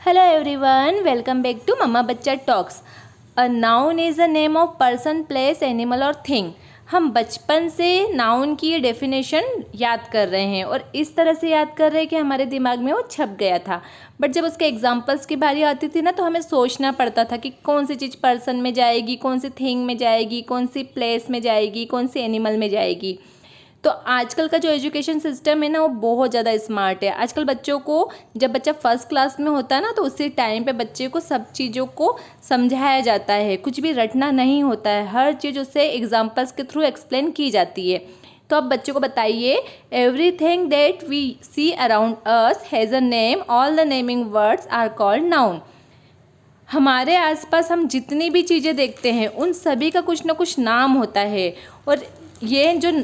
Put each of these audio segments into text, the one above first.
Hello everyone, welcome back to Mama Bachcha Talks. A noun is a name of person, place, animal और thing. हम बचपन से noun की ये definition याद कर रहे हैं और इस तरह से याद कर रहे हैं कि हमारे दिमाग में वो छप गया था। बट जब उसके एग्जांपल्स की बारी आती थी ना, तो हमें सोचना पड़ता था कि कौन सी चीज़ पर्सन में जाएगी, कौन सी थिंग में जाएगी, कौन सी प्लेस में जाएगी, कौन सी एनिमल में जाएगी। तो आजकल का जो एजुकेशन सिस्टम है ना, वो बहुत ज़्यादा स्मार्ट है। आजकल बच्चों को, जब बच्चा फर्स्ट क्लास में होता है ना, तो उसी टाइम पे बच्चे को सब चीज़ों को समझाया जाता है, कुछ भी रटना नहीं होता है, हर चीज़ उससे एग्जांपल्स के थ्रू एक्सप्लेन की जाती है। तो अब बच्चों को बताइए, everything that we see around us has a name, all the naming words are called noun. हमारे आसपास हम जितनी भी चीज़ें देखते हैं, उन सभी का कुछ ना कुछ नाम होता है, और ये जो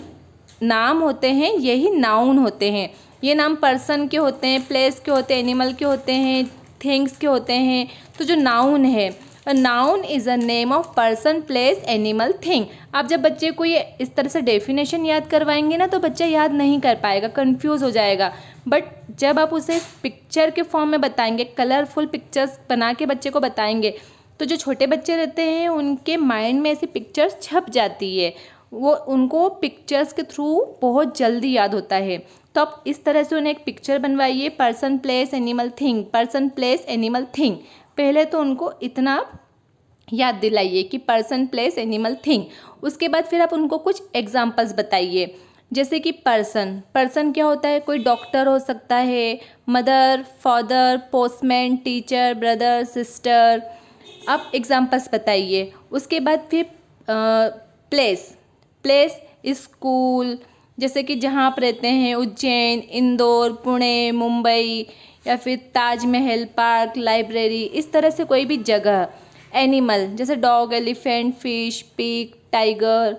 नाम होते हैं यही नाउन होते हैं। ये नाम पर्सन के होते हैं, प्लेस के होते हैं, एनिमल के होते हैं, थिंग्स के होते हैं। तो जो नाउन है, a noun is a name of person, place, animal, thing. आप जब बच्चे को ये इस तरह से डेफिनेशन याद करवाएंगे ना, तो बच्चा याद नहीं कर पाएगा, कंफ्यूज हो जाएगा। बट जब आप उसे पिक्चर के फॉर्म में बताएंगे, कलरफुल पिक्चर्स बना के बच्चे को बताएंगे, तो जो छोटे बच्चे रहते हैं उनके माइंड में ऐसी पिक्चर्स छप जाती है, वो उनको पिक्चर्स के थ्रू बहुत जल्दी याद होता है। तो आप इस तरह से उन्हें एक पिक्चर बनवाइए, person, place, animal, thing, person, place, animal, thing. पहले तो उनको इतना याद दिलाइए कि पर्सन, प्लेस, एनिमल, थिंग। उसके बाद फिर आप उनको कुछ एग्जांपल्स बताइए, जैसे कि पर्सन, पर्सन क्या होता है? कोई डॉक्टर हो सकता है, mother, father, postman, teacher, brother, sister. आप एग्जांपल्स बताइए। उसके बाद फिर प्लेस, प्लेस स्कूल, जैसे कि जहाँ आप रहते हैं, उज्जैन, इंदौर, पुणे, मुंबई, या फिर ताजमहल, पार्क, लाइब्रेरी, इस तरह से कोई भी जगह। एनिमल, जैसे dog, elephant, fish, pig, tiger.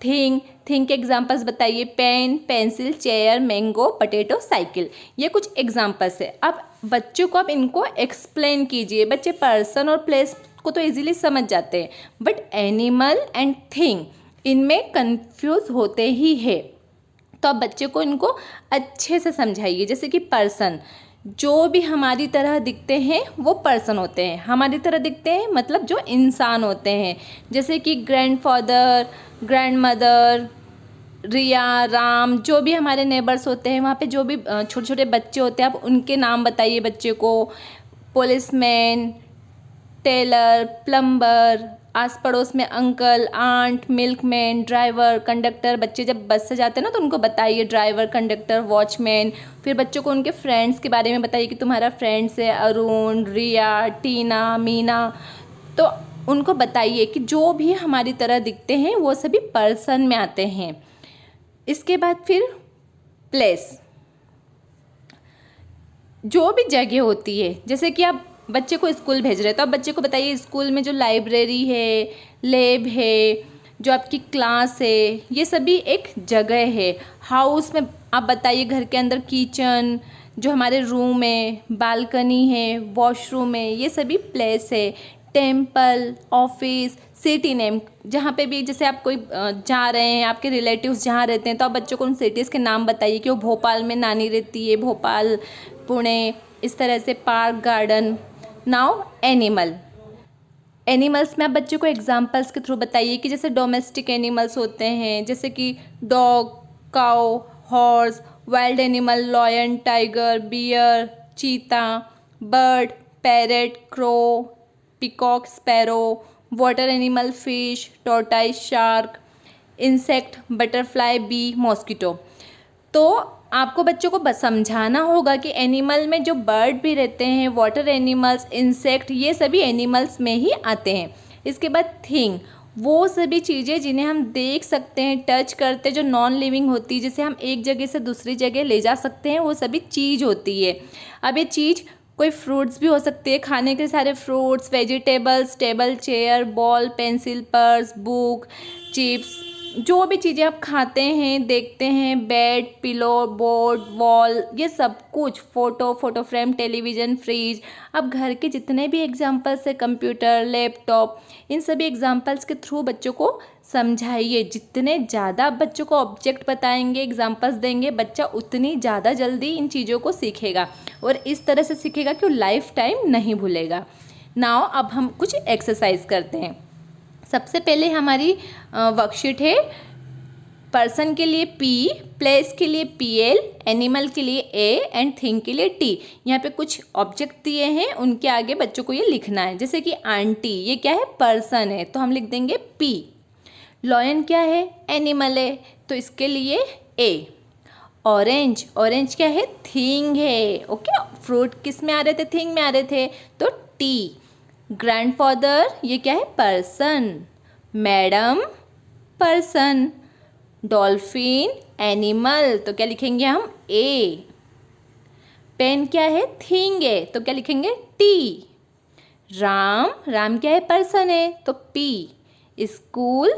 Thing, thing के एग्जांपल्स बताइए, pen, pencil, chair, mango, potato, cycle. ये कुछ एग्जांपल्स है। अब बच्चों को आप इनको एक्सप्लेन कीजिए। बच्चे पर्सन और प्लेस को तो इजीली समझ जाते हैं, बट एनिमल एंड थिंग, इनमें कंफ्यूज होते ही है। तो आप बच्चे को इनको अच्छे से समझाइए। जैसे कि पर्सन, जो भी हमारी तरह दिखते हैं वो पर्सन होते हैं। हमारी तरह दिखते हैं मतलब जो इंसान होते हैं, जैसे कि ग्रैंडफादर, ग्रैंडमदर, रिया, राम, जो भी हमारे नेबर्स होते हैं, वहाँ पे जो भी छोटे छोटे बच्चे होते हैं, आप उनके नाम बताइए बच्चे को। पुलिसमैन, टेलर, प्लम्बर, आस पड़ोस में uncle, aunt, milkman, driver, conductor. बच्चे जब बस से जाते हैं ना, तो उनको बताइए ड्राइवर, कंडक्टर, वॉचमैन। फिर बच्चों को उनके फ्रेंड्स के बारे में बताइए कि तुम्हारा फ्रेंड्स है अरुण, रिया, टीना, मीना। तो उनको बताइए कि जो भी हमारी तरह दिखते हैं वो सभी पर्सन में आते हैं। इसके बाद फिर प्लेस, जो भी जगह होती है, जैसे कि आप बच्चे को स्कूल भेज रहे हैं, तो आप बच्चे को बताइए स्कूल में जो लाइब्रेरी है, लैब है, जो आपकी क्लास है, ये सभी एक जगह है। हाउस में आप बताइए घर के अंदर किचन, जो हमारे रूम है, बालकनी है, वॉशरूम है, ये सभी प्लेस है। टेम्पल, ऑफिस, सिटी नेम, जहाँ पे भी जैसे आप कोई जा रहे हैं, आपके रिलेटिव्स जहाँ रहते हैं, तो आप बच्चों को उन सिटीज़ के नाम बताइए कि वो भोपाल में नानी रहती है, भोपाल, पुणे, इस तरह से park, garden. Now animal, animals में आप बच्चों को एग्जांपल्स के थ्रू बताइए कि जैसे डोमेस्टिक एनिमल्स होते हैं, जैसे कि dog, cow, horse. Wild animal, lion, tiger, bear, cheetah. Bird, parrot, crow, peacock, sparrow. Water animal, fish, tortoise, shark. Insect, butterfly, bee, mosquito. तो आपको बच्चों को समझाना होगा कि एनिमल में जो बर्ड भी रहते हैं, वाटर एनिमल्स, इंसेक्ट, ये सभी एनिमल्स में ही आते हैं। इसके बाद थिंग, वो सभी चीज़ें जिन्हें हम देख सकते हैं, टच करते हैं, जो नॉन लिविंग होती है, जिसे हम एक जगह से दूसरी जगह ले जा सकते हैं, वो सभी चीज़ होती है। अब ये चीज़ कोई फ्रूट्स भी हो सकती है, खाने के सारे fruits, vegetables, table, chair, ball, pencil, purse, book, chips, जो भी चीज़ें आप खाते हैं, देखते हैं, बेड, पिलो, बोर्ड, वॉल, ये सब कुछ, फोटो फ्रेम, टेलीविज़न, फ्रिज, अब घर के जितने भी एग्जाम्पल्स है, कंप्यूटर, लैपटॉप, इन सभी एग्जाम्पल्स के थ्रू बच्चों को समझाइए। जितने ज़्यादा आप बच्चों को ऑब्जेक्ट बताएंगे, एग्जाम्पल्स देंगे, बच्चा उतनी ज़्यादा जल्दी इन चीज़ों को सीखेगा और इस तरह से सीखेगा कि वो लाइफ टाइम नहीं भूलेगा। नाउ अब हम कुछ एक्सरसाइज करते हैं। सबसे पहले हमारी वर्कशीट है, पर्सन के लिए P, प्लेस के लिए PL, एनिमल के लिए A एंड थिंग के लिए T। यहाँ पे कुछ ऑब्जेक्ट दिए हैं, उनके आगे बच्चों को ये लिखना है। जैसे कि आंटी, ये क्या है, पर्सन है, तो हम लिख देंगे P। लॉयन क्या है, एनिमल है, तो इसके लिए A। ऑरेंज, ऑरेंज क्या है, थिंग है। ओके, फ्रूट किस में आ रहे थे, थिंग में आ रहे थे, तो T। ग्रैंडफादर, ये क्या है, person. Madam, person. Dolphin, animal, तो क्या लिखेंगे हम, A। पेन क्या है, थिंग है, तो क्या लिखेंगे, T। राम, राम क्या है, पर्सन है, तो P। स्कूल,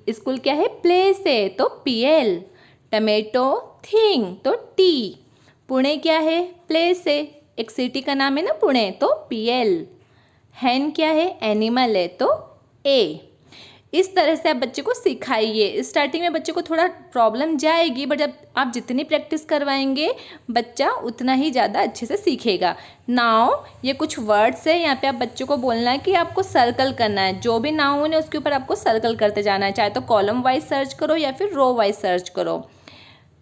स्कूल क्या है, प्लेस है, तो PL। टमेटो, थिंग, तो T। पुणे क्या है, प्लेस है, एक सिटी का नाम है ना पुणे, तो PL। हैन क्या है, एनिमल है, तो A। इस तरह से आप बच्चे को सिखाइए। स्टार्टिंग में बच्चे को थोड़ा प्रॉब्लम जाएगी, बट जब आप जितनी प्रैक्टिस करवाएंगे बच्चा उतना ही ज़्यादा अच्छे से सीखेगा। नाउ ये कुछ वर्ड्स है, यहाँ पे आप बच्चों को बोलना है कि आपको सर्कल करना है। जो भी नाउन है उसके ऊपर आपको सर्कल करते जाना है, चाहे तो कॉलम वाइज सर्च करो या फिर रो वाइज सर्च करो।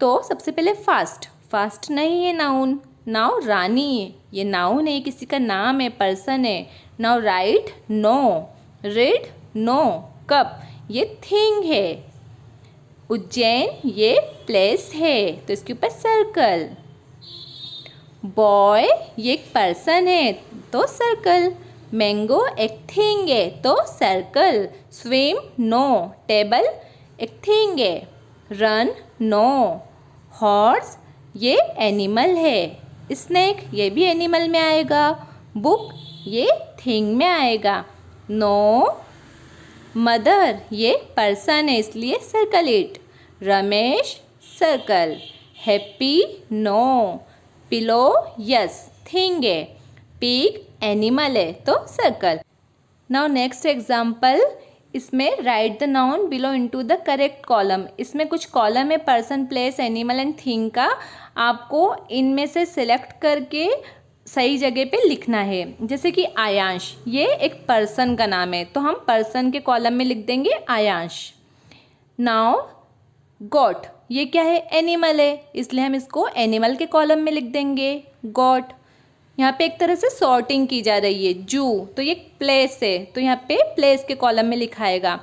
तो सबसे पहले फास्ट, फास्ट नहीं है नाउन। नाउ रानी, ये नाउन है, किसी का नाम है, पर्सन है। Now write, no. Read, no. Cup, ये थिंग है। उज्जैन, ये प्लेस है, तो इसके ऊपर सर्कल। बॉय, ये एक पर्सन है, तो सर्कल। मैंगो एक थिंग है, तो सर्कल। Swim, no. टेबल एक थिंग है। Run, no. हॉर्स, ये एनिमल है। स्नेक, ये भी एनिमल में आएगा। बुक, ये थिंग में आएगा। नो। मदर, ये पर्सन है, इसलिए circle it. Ramesh, circle. Happy, no. Pillow, yes, thing है। पिग, एनिमल है, तो सर्कल। नाउ नेक्स्ट एग्जाम्पल, इसमें write the noun below into the correct column. इसमें कुछ कॉलम है, person, place, animal and thing का। आपको इनमें से सिलेक्ट करके सही जगह पे लिखना है। जैसे कि आयांश, ये एक पर्सन का नाम है, तो हम पर्सन के कॉलम में लिख देंगे आयांश। नाउ गॉट, ये क्या है, एनिमल है, इसलिए हम इसको एनिमल के कॉलम में लिख देंगे, गॉट। यहाँ पे एक तरह से सॉर्टिंग की जा रही है। जू, तो ये प्लेस है, तो यहाँ पे प्लेस के कॉलम में लिखाएगा।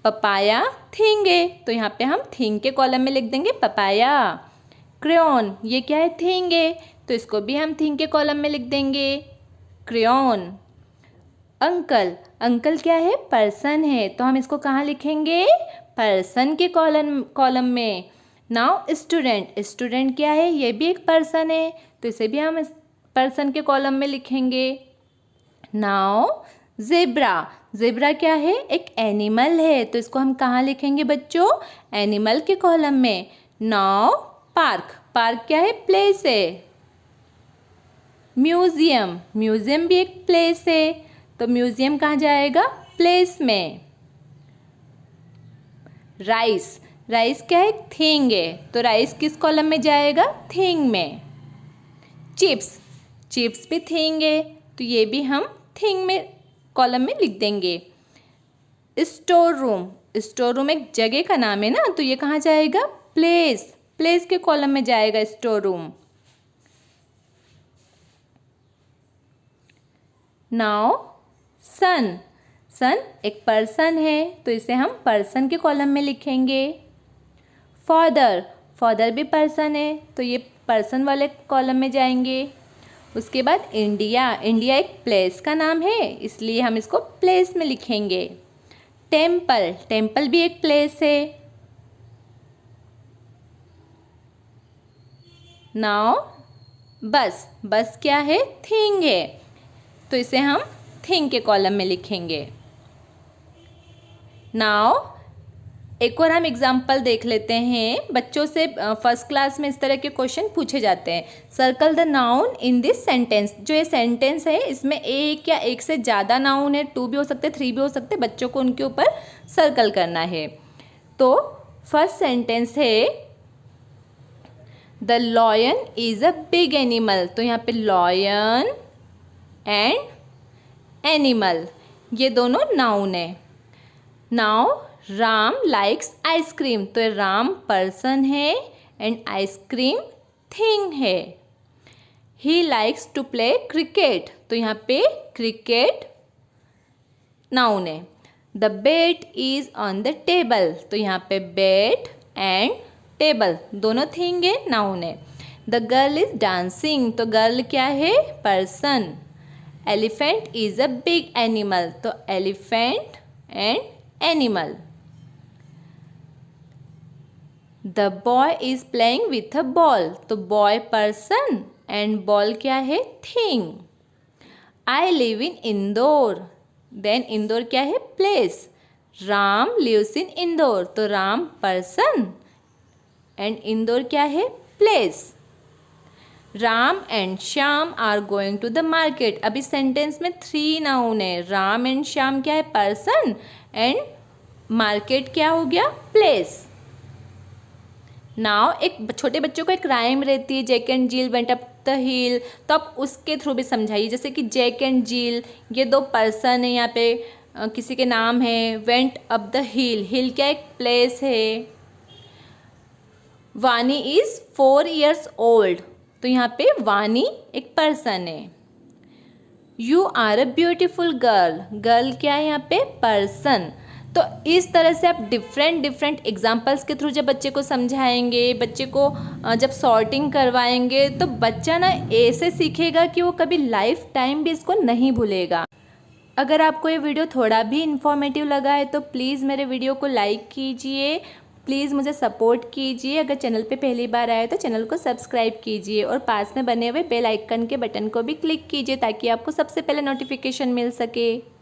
पपाया, थिंग है, तो यहाँ पे हम थिंग के कॉलम में लिख देंगे पपाया। क्रेयॉन, ये क्या है, थिंग है, तो इसको भी हम थिंग के कॉलम में लिख देंगे, क्रेयॉन। अंकल, अंकल क्या है, पर्सन है, तो हम इसको कहाँ लिखेंगे, पर्सन के कॉलम में। नाउ स्टूडेंट, स्टूडेंट क्या है, ये भी एक पर्सन है, तो इसे भी हम पर्सन के कॉलम में लिखेंगे। नाउ ज़ेब्रा, ज़ेब्रा क्या है, एक एनिमल है, तो इसको हम कहाँ लिखेंगे बच्चों, एनिमल के कॉलम में। नाउ पार्क, पार्क क्या है, प्लेस है। म्यूज़ियम, म्यूज़ियम भी एक प्लेस है, तो म्यूज़ियम कहाँ जाएगा, प्लेस में। राइस, राइस क्या है, थिंग है, तो राइस किस कॉलम में जाएगा, थिंग में। चिप्स, चिप्स भी थिंग है, तो ये भी हम थिंग में कॉलम में लिख देंगे। स्टोर रूम, स्टोर रूम एक जगह का नाम है ना, तो ये कहाँ जाएगा, प्लेस, प्लेस के कॉलम में जाएगा स्टोर रूम। नाउ सन, सन एक पर्सन है, तो इसे हम पर्सन के कॉलम में लिखेंगे। फादर, फादर भी पर्सन है, तो ये पर्सन वाले कॉलम में जाएंगे। उसके बाद इंडिया, इंडिया एक प्लेस का नाम है, इसलिए हम इसको प्लेस में लिखेंगे। टेम्पल, टेम्पल भी एक प्लेस है। नाउ बस, बस क्या है, थिंग है, तो इसे हम थिंग के कॉलम में लिखेंगे। नाउ एक और हम एग्जाम्पल देख लेते हैं। बच्चों से फर्स्ट क्लास में इस तरह के क्वेश्चन पूछे जाते हैं। Circle the noun in this sentence. जो ये सेंटेंस है इसमें एक या एक से ज़्यादा नाउन है, 2 भी हो सकते, 3 भी हो सकते। बच्चों को उनके ऊपर सर्कल करना है। तो फर्स्ट सेंटेंस है the lion is a big animal. तो यहाँ पे लॉयन एंड एनिमल ये दोनों नाउन है। Now Ram likes ice cream. तो राम पर्सन है एंड आइसक्रीम थिंग है। He likes to play cricket. तो यहाँ पे क्रिकेट नाउन है। The bed is on the table. तो यहाँ पे बेड एंड टेबल दोनों थिंग है, नाउन है। The girl is dancing. तो गर्ल क्या है? Person. Elephant is a big animal. तो elephant and animal. The boy is playing with a ball. तो बॉय पर्सन एंड बॉल क्या है? Thing. I live in Indore. Then Indore क्या है? Place. Ram lives in Indore. तो राम पर्सन एंड इंदौर क्या है? Place. Ram and Shyam are going to the market. अभी sentence में 3 नाउन है। राम एंड श्याम क्या है? पर्सन एंड मार्केट क्या हो गया? प्लेस। नाउ एक छोटे बच्चों को एक राइम रहती है, Jack and Jill went up the hill. तो आप उसके थ्रू भी समझाइए। जैसे कि जैक एंड जिल ये 2 पर्सन है, यहाँ पे किसी के नाम है। वेंट अप द हिल, हिल क्या एक प्लेस है। वानी इज 4 years old। तो यहाँ पे वानी एक पर्सन है। You are a beautiful girl, girl क्या है यहाँ पे? पर्सन। तो इस तरह से आप डिफरेंट एग्जाम्पल्स के थ्रू जब बच्चे को समझाएंगे, बच्चे को जब सॉर्टिंग करवाएंगे, तो बच्चा ना ऐसे सीखेगा कि वो कभी लाइफ टाइम भी इसको नहीं भूलेगा। अगर आपको ये वीडियो थोड़ा भी इन्फॉर्मेटिव लगा है तो प्लीज़ मेरे वीडियो को लाइक कीजिए, प्लीज़ मुझे सपोर्ट कीजिए। अगर चैनल पे पहली बार आए तो चैनल को सब्सक्राइब कीजिए और पास में बने हुए बेल आइकन के बटन को भी क्लिक कीजिए ताकि आपको सबसे पहले नोटिफिकेशन मिल सके।